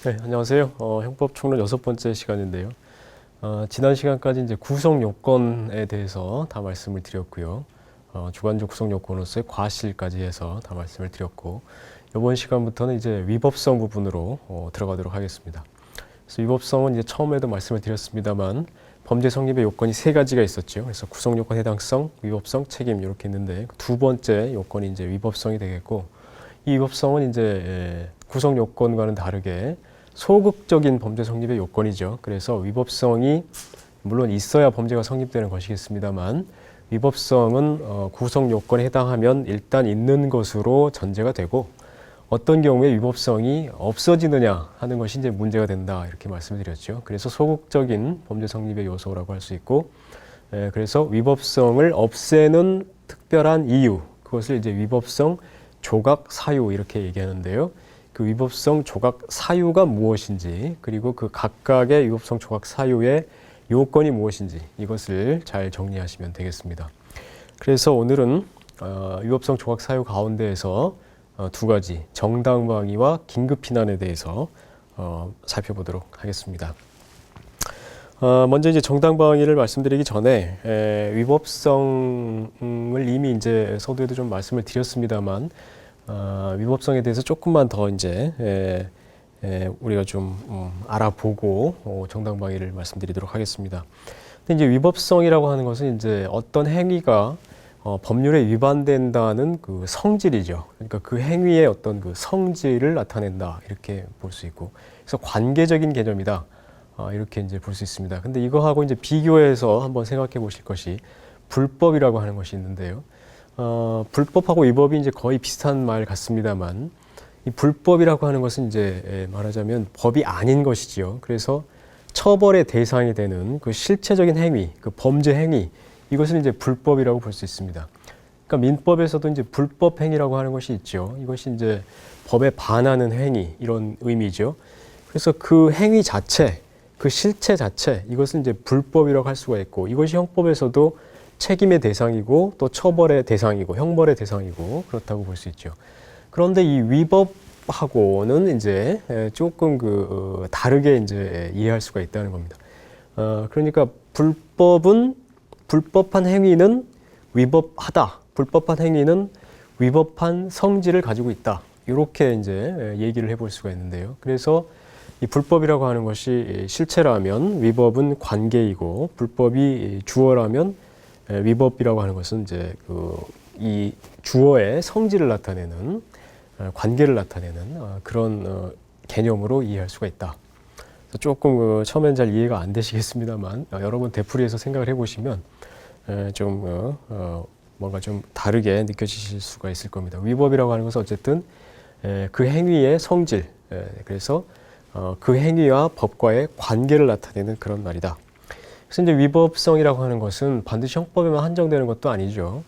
네, 안녕하세요. 형법 총론 6번째 시간인데요. 지난 시간까지 이제 구성 요건에 대해서 다 말씀을 드렸고요. 주관적 구성 요건으로서의 과실까지 해서 다 말씀을 드렸고, 이번 시간부터는 이제 위법성 부분으로 들어가도록 하겠습니다. 그래서 위법성은 이제 처음에도 말씀을 드렸습니다만, 범죄 성립의 요건이 3가지가 있었죠. 그래서 구성 요건 해당성, 위법성, 책임 이렇게 있는데, 두 번째 요건이 이제 위법성이 되겠고, 이 위법성은 이제 구성 요건과는 다르게 소극적인 범죄 성립의 요건이죠. 그래서 위법성이 물론 있어야 범죄가 성립되는 것이겠습니다만, 위법성은 구성 요건에 해당하면 일단 있는 것으로 전제가 되고, 어떤 경우에 위법성이 없어지느냐 하는 것이 이제 문제가 된다, 이렇게 말씀을 드렸죠. 그래서 소극적인 범죄 성립의 요소라고 할 수 있고, 그래서 위법성을 없애는 특별한 이유, 그것을 이제 위법성 조각 사유 이렇게 얘기하는데요. 그 위법성 조각 사유가 무엇인지, 그리고 그 각각의 위법성 조각 사유의 요건이 무엇인지, 이것을 잘 정리하시면 되겠습니다. 그래서 오늘은 위법성 조각 사유 가운데에서 두 가지, 정당방위와 긴급피난에 대해서 살펴보도록 하겠습니다. 먼저 이제 정당방위를 말씀드리기 전에 위법성을 이미 이제 서두에도 좀 말씀을 드렸습니다만, 위법성에 대해서 조금만 더 이제 우리가 좀 알아보고 정당방위를 말씀드리도록 하겠습니다. 근데 이제 위법성이라고 하는 것은 이제 어떤 행위가 법률에 위반된다는 그 성질이죠. 그러니까 그 행위의 어떤 그 성질을 나타낸다, 이렇게 볼 수 있고, 그래서 관계적인 개념이다, 이렇게 이제 볼 수 있습니다. 근데 이거하고 이제 비교해서 한번 생각해 보실 것이 불법이라고 하는 것이 있는데요. 불법하고 위법이 이제 거의 비슷한 말 같습니다만, 이 불법이라고 하는 것은 이제 말하자면 법이 아닌 것이지요. 그래서 처벌의 대상이 되는 그 실체적인 행위, 그 범죄 행위, 이것을 이제 불법이라고 볼 수 있습니다. 그러니까 민법에서도 이제 불법 행위라고 하는 것이 있죠. 이것이 이제 법에 반하는 행위, 이런 의미죠. 그래서 그 행위 자체, 그 실체 자체, 이것은 이제 불법이라고 할 수가 있고, 이것이 형법에서도 책임의 대상이고 또 처벌의 대상이고 형벌의 대상이고 그렇다고 볼 수 있죠. 그런데 이 위법하고는 이제 조금 다르게 이제 이해할 수가 있다는 겁니다. 그러니까 불법한 행위는 위법하다. 불법한 행위는 위법한 성질을 가지고 있다. 이렇게 이제 얘기를 해볼 수가 있는데요. 그래서 이 불법이라고 하는 것이 실체라면 위법은 관계이고, 불법이 주어라면 위법이라고 하는 것은 이제 이 주어의 성질을 나타내는, 관계를 나타내는 그런 개념으로 이해할 수가 있다. 그래서 조금 처음엔 잘 이해가 안 되시겠습니다만, 여러 번 되풀이해서 생각을 해보시면 좀 뭔가 좀 다르게 느껴지실 수가 있을 겁니다. 위법이라고 하는 것은 어쨌든 그 행위의 성질, 그래서 그 행위와 법과의 관계를 나타내는 그런 말이다. 그래서 이제 위법성이라고 하는 것은 반드시 형법에만 한정되는 것도 아니죠.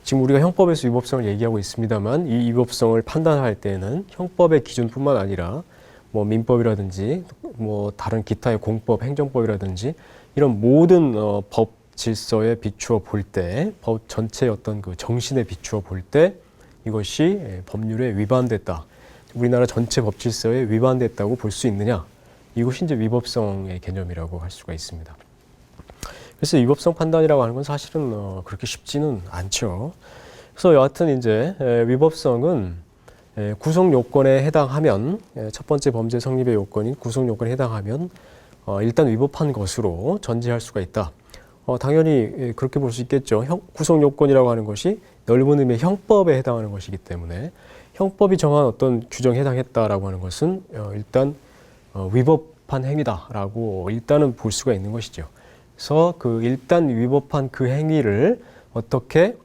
지금 우리가 형법에서 위법성을 얘기하고 있습니다만, 이 위법성을 판단할 때는 형법의 기준뿐만 아니라 뭐 민법이라든지 뭐 다른 기타의 공법, 행정법이라든지 이런 모든 법 질서에 비추어 볼 때, 법 전체의 어떤 그 정신에 비추어 볼 때 이것이 법률에 위반됐다, 우리나라 전체 법 질서에 위반됐다고 볼 수 있느냐, 이것이 이제 위법성의 개념이라고 할 수가 있습니다. 그래서 위법성 판단이라고 하는 건 사실은 그렇게 쉽지는 않죠. 그래서 여하튼 이제 위법성은 구성 요건에 해당하면, 첫 번째 범죄 성립의 요건인 구성 요건에 해당하면 일단 위법한 것으로 전제할 수가 있다. 당연히 그렇게 볼 수 있겠죠. 구성 요건이라고 하는 것이 넓은 의미의 형법에 해당하는 것이기 때문에 형법이 정한 어떤 규정에 해당했다라고 하는 것은 일단 위법한 행위다라고 일단은 볼 수가 있는 것이죠. 그래서 일단 위법한 그 행위를 어떻게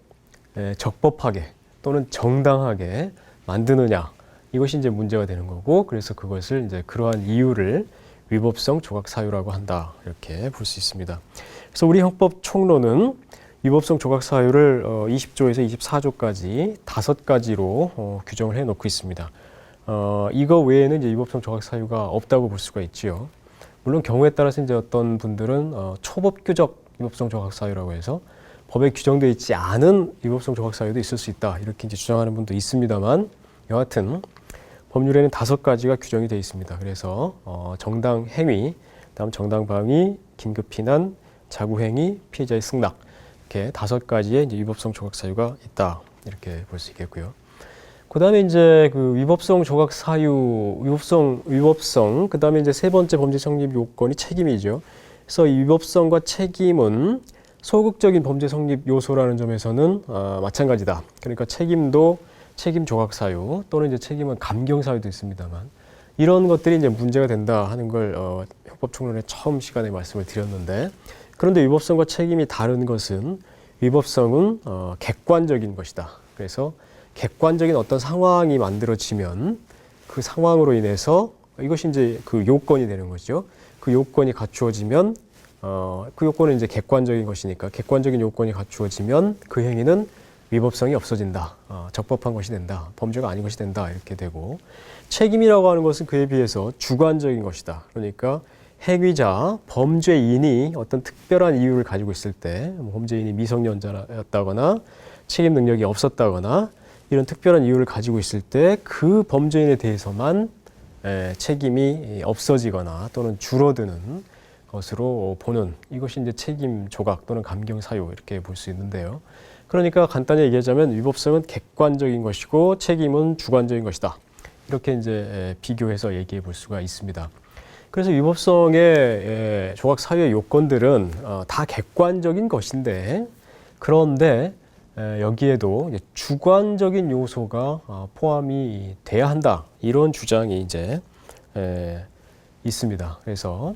적법하게 또는 정당하게 만드느냐, 이것이 이제 문제가 되는 거고, 그래서 그것을 이제 그러한 이유를 위법성 조각 사유라고 한다, 이렇게 볼 수 있습니다. 그래서 우리 형법 총론은 위법성 조각 사유를 20조에서 24조까지 5가지로 규정을 해 놓고 있습니다. 이거 외에는 이제 위법성 조각 사유가 없다고 볼 수가 있지요. 물론 경우에 따라서 이제 어떤 분들은 초법규적 위법성 조각 사유라고 해서 법에 규정되어 있지 않은 위법성 조각 사유도 있을 수 있다, 이렇게 이제 주장하는 분도 있습니다만, 여하튼 법률에는 5가지가 규정이 되어 있습니다. 그래서 정당 행위, 다음 정당 방위, 긴급 피난, 자구 행위, 피해자의 승낙 이렇게 5가지의 이제 위법성 조각 사유가 있다 이렇게 볼 수 있겠고요. 그다음에 이제 그 위법성 조각 사유, 위법성 그다음에 이제 세 번째 범죄 성립 요건이 책임이죠. 그래서 이 위법성과 책임은 소극적인 범죄 성립 요소라는 점에서는 마찬가지다. 그러니까 책임도 책임 조각 사유 또는 이제 책임은 감경 사유도 있습니다만 이런 것들이 이제 문제가 된다 하는 걸 형법총론의 처음 시간에 말씀을 드렸는데, 그런데 위법성과 책임이 다른 것은 위법성은 객관적인 것이다. 그래서 객관적인 어떤 상황이 만들어지면 그 상황으로 인해서 이것이 이제 그 요건이 되는 거죠. 그 요건이 갖추어지면 그 요건은 이제 객관적인 것이니까 객관적인 요건이 갖추어지면 그 행위는 위법성이 없어진다. 적법한 것이 된다. 범죄가 아닌 것이 된다. 이렇게 되고, 책임이라고 하는 것은 그에 비해서 주관적인 것이다. 그러니까 행위자, 범죄인이 어떤 특별한 이유를 가지고 있을 때, 범죄인이 미성년자였다거나 책임 능력이 없었다거나 이런 특별한 이유를 가지고 있을 때 그 범죄인에 대해서만 책임이 없어지거나 또는 줄어드는 것으로 보는, 이것이 이제 책임 조각 또는 감경 사유 이렇게 볼 수 있는데요. 그러니까 간단히 얘기하자면 위법성은 객관적인 것이고 책임은 주관적인 것이다. 이렇게 이제 비교해서 얘기해 볼 수가 있습니다. 그래서 위법성의 조각 사유의 요건들은 다 객관적인 것인데, 그런데 여기에도 이제 주관적인 요소가 포함이 돼야 한다. 이런 주장이 이제 있습니다. 그래서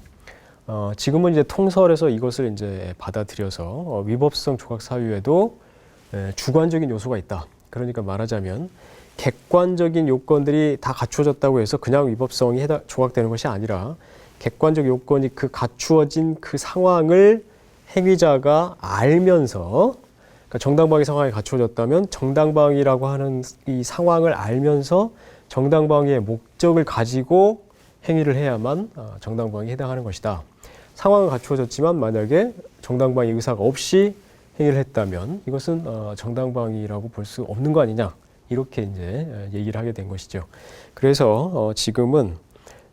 지금은 이제 통설에서 이것을 이제 받아들여서 위법성 조각 사유에도 주관적인 요소가 있다. 그러니까 말하자면 객관적인 요건들이 다 갖추어졌다고 해서 그냥 위법성이 조각되는 것이 아니라 객관적 요건이 그 갖추어진 그 상황을 행위자가 알면서, 그러니까 정당방위 상황이 갖추어졌다면 정당방위라고 하는 이 상황을 알면서 정당방위의 목적을 가지고 행위를 해야만 정당방위에 해당하는 것이다. 상황은 갖추어졌지만 만약에 정당방위 의사가 없이 행위를 했다면 이것은 정당방위라고 볼 수 없는 거 아니냐, 이렇게 이제 얘기를 하게 된 것이죠. 그래서 지금은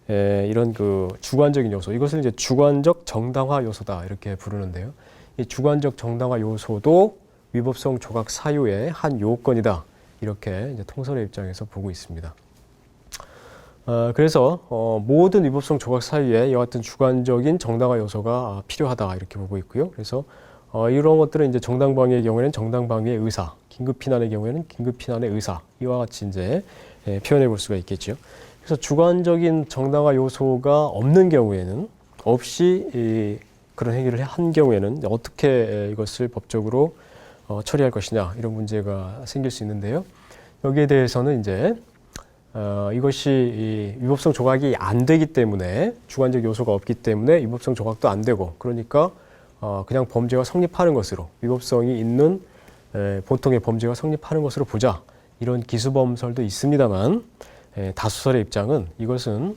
이런 그 주관적인 요소, 이것을 이제 주관적 정당화 요소다 이렇게 부르는데요. 이 주관적 정당화 요소도 위법성 조각 사유의 한 요건이다, 이렇게 이제 통설의 입장에서 보고 있습니다. 그래서 모든 위법성 조각 사유에 이와 같은 주관적인 정당화 요소가 필요하다 이렇게 보고 있고요. 그래서 이런 것들은 이제 정당방위의 경우에는 정당방위의 의사, 긴급피난의 경우에는 긴급피난의 의사, 이와 같이 이제 표현해 볼 수가 있겠죠. 그래서 주관적인 정당화 요소가 없는 경우에는, 없이 그런 행위를 한 경우에는 어떻게 이것을 법적으로 처리할 것이냐, 이런 문제가 생길 수 있는데요. 여기에 대해서는 이제 이것이 위법성 조각이 안 되기 때문에, 주관적 요소가 없기 때문에 위법성 조각도 안 되고, 그러니까 그냥 범죄가 성립하는 것으로, 위법성이 있는 보통의 범죄가 성립하는 것으로 보자, 이런 기수범설도 있습니다만, 다수설의 입장은 이것은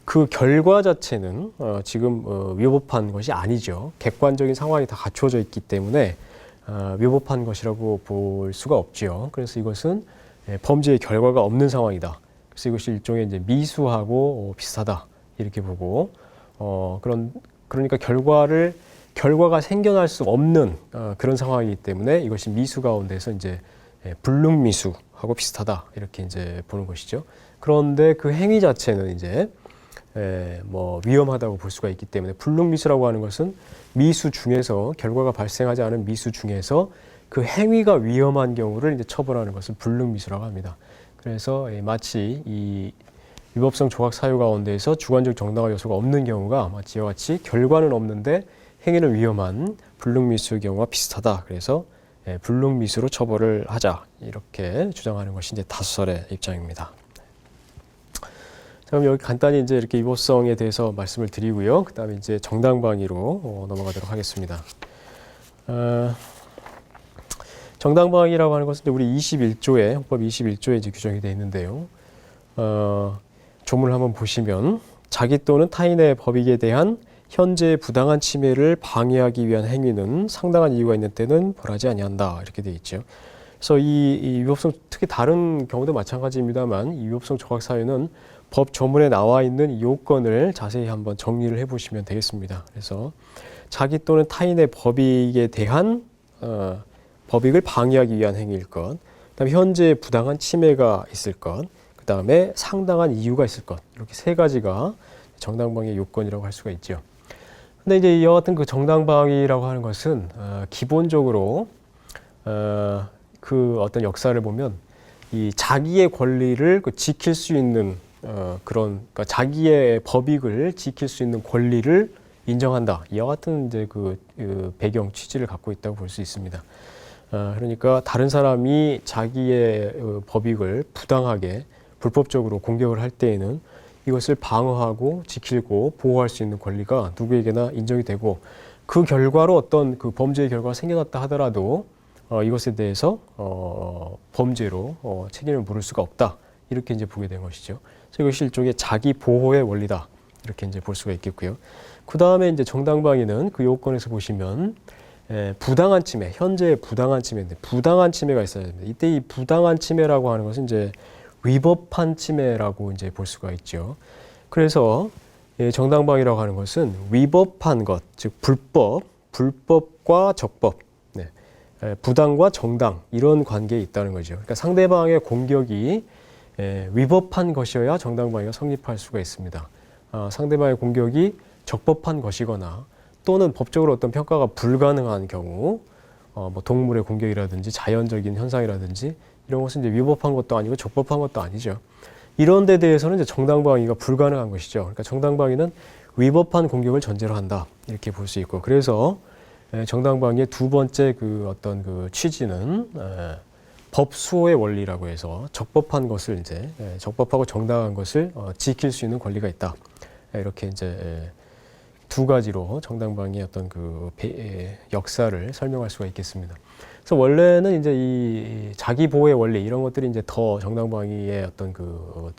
그 결과 자체는 지금 위법한 것이 아니죠. 객관적인 상황이 다 갖추어져 있기 때문에 위법한 것이라고 볼 수가 없죠. 그래서 이것은 범죄의 결과가 없는 상황이다. 그래서 이것이 일종의 이제 미수하고 비슷하다, 이렇게 보고, 그러니까 결과가 생겨날 수 없는 그런 상황이기 때문에 이것이 미수 가운데서 이제 불능미수하고 비슷하다, 이렇게 이제 보는 것이죠. 그런데 그 행위 자체는 이제 뭐 위험하다고 볼 수가 있기 때문에, 불능미수라고 하는 것은 미수 중에서, 결과가 발생하지 않은 미수 중에서 그 행위가 위험한 경우를 이제 처벌하는 것을 불능미수라고 합니다. 그래서 마치 이 위법성 조각 사유 가운데에서 주관적 정당화 요소가 없는 경우가 마치 이와 같이 결과는 없는데 행위는 위험한 불능미수의 경우와 비슷하다. 그래서 불능미수로 처벌을 하자, 이렇게 주장하는 것이 이제 다수설의 입장입니다. 자, 그럼 여기 간단히 이제 이렇게 위법성에 대해서 말씀을 드리고요. 그 다음에 이제 정당방위로 넘어가도록 하겠습니다. 정당방위라고 하는 것은 이제 우리 21조에, 헌법 21조에 이제 규정이 되어 있는데요. 조문을 한번 보시면, 자기 또는 타인의 법익에 대한 현재의 부당한 침해를 방해하기 위한 행위는 상당한 이유가 있는 때는 벌하지 아니한다, 이렇게 되어 있죠. 그래서 이 위법성, 특히 다른 경우도 마찬가지입니다만 이 위법성 조각 사유는 법 조문에 나와 있는 이 요건을 자세히 한번 정리를 해보시면 되겠습니다. 그래서 자기 또는 타인의 법익에 대한 법익을 방해하기 위한 행위일 것, 그다음에 현재 부당한 침해가 있을 것, 그다음에 상당한 이유가 있을 것, 이렇게 세 가지가 정당방위의 요건이라고 할 수가 있죠. 근데 이제 이와 같은 그 정당방위라고 하는 것은 기본적으로 그 어떤 역사를 보면 이 자기의 권리를 지킬 수 있는 그러니까 자기의 법익을 지킬 수 있는 권리를 인정한다. 이와 같은 이제 그 배경 취지를 갖고 있다고 볼 수 있습니다. 그러니까 다른 사람이 자기의 법익을 부당하게 불법적으로 공격을 할 때에는 이것을 방어하고 지키고 보호할 수 있는 권리가 누구에게나 인정이 되고 그 결과로 어떤 그 범죄의 결과가 생겨났다 하더라도 이것에 대해서 범죄로 책임을 물을 수가 없다. 이렇게 이제 보게 된 것이죠. 그래서 이것이 일종의 자기 보호의 원리다. 이렇게 이제 볼 수가 있겠고요. 그 다음에 이제 정당방위는 그 요건에서 보시면 부당한 침해, 현재의 부당한 침해인데 부당한 침해가 있어야 됩니다. 이때 이 부당한 침해라고 하는 것은 이제 위법한 침해라고 이제 볼 수가 있죠. 그래서 정당방위라고 하는 것은 위법한 것, 즉 불법과 적법, 부당과 정당 이런 관계에 있다는 거죠. 그러니까 상대방의 공격이 위법한 것이어야 정당방위가 성립할 수가 있습니다. 상대방의 공격이 적법한 것이거나 또는 법적으로 어떤 평가가 불가능한 경우, 뭐 동물의 공격이라든지 자연적인 현상이라든지 이런 것은 이제 위법한 것도 아니고 적법한 것도 아니죠. 이런 데 대해서는 이제 정당방위가 불가능한 것이죠. 그러니까 정당방위는 위법한 공격을 전제로 한다. 이렇게 볼 수 있고. 그래서 정당방위의 두 번째 그 어떤 그 취지는 법수호의 원리라고 해서 적법한 것을 이제 적법하고 정당한 것을 지킬 수 있는 권리가 있다. 이렇게 이제 두 가지로 정당방위의 어떤 그 역사를 설명할 수가 있겠습니다. 그래서 원래는 이제 이 자기 보호의 원리 이런 것들이 이제 더 정당방위의 어떤 그 더